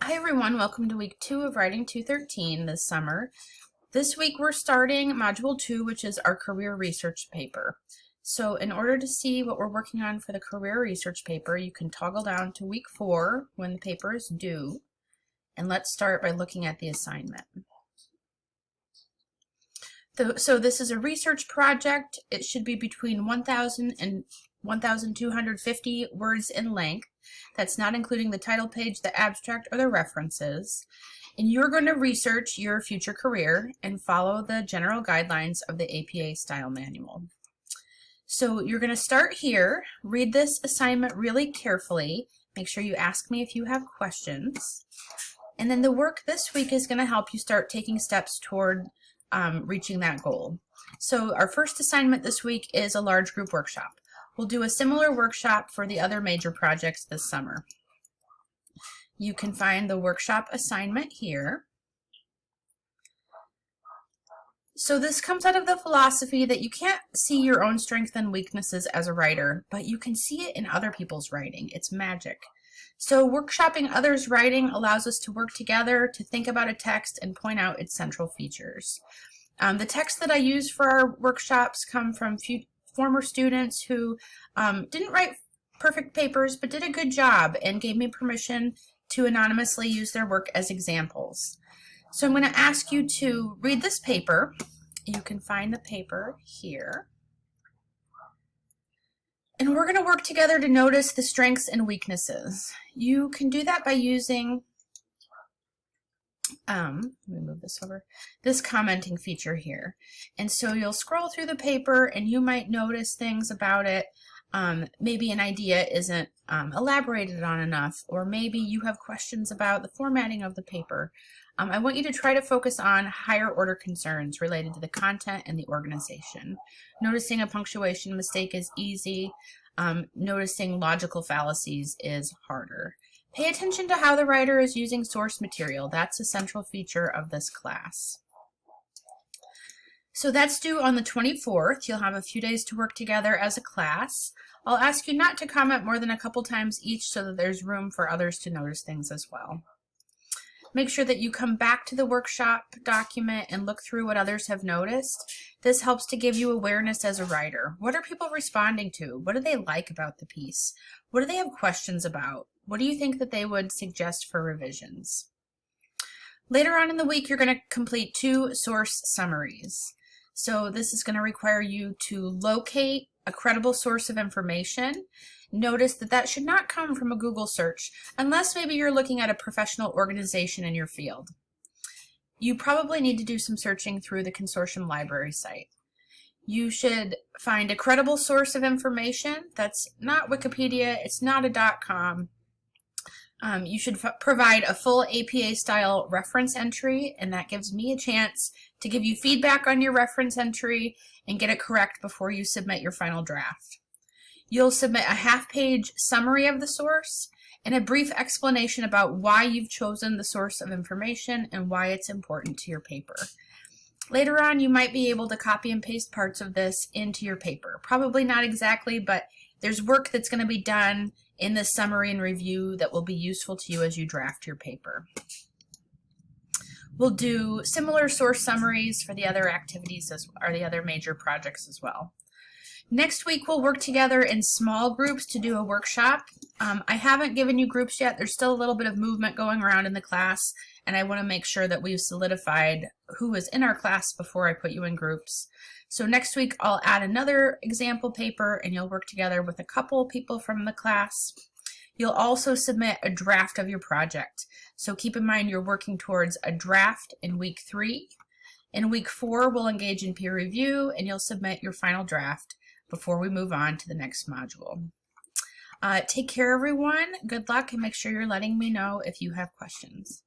Hi everyone, welcome to week 2 of Writing 213 this summer. This week we're starting module 2, which is our career research paper. So in order to see what we're working on for the career research paper, you can toggle down to week 4 when the paper is due. And let's start by looking at the assignment. So this is a research project. It should be between 1,000 and 1,250 words in length. That's not including the title page, the abstract, or the references. And you're going to research your future career and follow the general guidelines of the APA style manual. So you're going to start here, read this assignment really carefully. Make sure you ask me if you have questions. And then the work this week is going to help you start taking steps toward reaching that goal. So our first assignment this week is a large group workshop. We'll do a similar workshop for the other major projects this summer. You can find the workshop assignment here. So this comes out of the philosophy that you can't see your own strengths and weaknesses as a writer, but you can see it in other people's writing. It's magic. So workshopping others' writing allows us to work together to think about a text and point out its central features. The texts that I use for our workshops come from former students who didn't write perfect papers but did a good job and gave me permission to anonymously use their work as examples. So I'm going to ask you to read this paper. You can find the paper here. And we're going to work together to notice the strengths and weaknesses. You can do that by using, let me move this over, this commenting feature here. And so you'll scroll through the paper and you might notice things about it. Maybe an idea isn't elaborated on enough, or maybe you have questions about the formatting of the paper. I want you to try to focus on higher order concerns related to the content and the organization. Noticing a punctuation mistake is easy. Noticing logical fallacies is harder. Pay attention to how the writer is using source material. That's a central feature of this class. So that's due on the 24th. You'll have a few days to work together as a class. I'll ask you not to comment more than a couple times each so that there's room for others to notice things as well. Make sure that you come back to the workshop document and look through what others have noticed. This helps to give you awareness as a writer. What are people responding to? What do they like about the piece? What do they have questions about? What do you think that they would suggest for revisions? Later on in the week, you're going to complete 2 source summaries. So this is going to require you to locate a credible source of information. Notice that that should not come from a Google search, unless maybe you're looking at a professional organization in your field. You probably need to do some searching through the consortium library site. You should find a credible source of information. That's not Wikipedia, it's not a .com. You should provide a full APA style reference entry, and that gives me a chance to give you feedback on your reference entry and get it correct before you submit your final draft. You'll submit a half-page summary of the source and a brief explanation about why you've chosen the source of information and why it's important to your paper. Later on, you might be able to copy and paste parts of this into your paper. Probably not exactly, but there's work that's going to be done in this summary and review that will be useful to you as you draft your paper. We'll do similar source summaries for the other activities or the other major projects as well. Next week, we'll work together in small groups to do a workshop. I haven't given you groups yet. There's still a little bit of movement going around in the class, and I want to make sure that we've solidified who is in our class before I put you in groups. So next week, I'll add another example paper, and you'll work together with a couple people from the class. You'll also submit a draft of your project. So keep in mind you're working towards a draft in week 3. In week 4, we'll engage in peer review, and you'll submit your final draft before we move on to the next module. Take care, everyone. Good luck, and make sure you're letting me know if you have questions.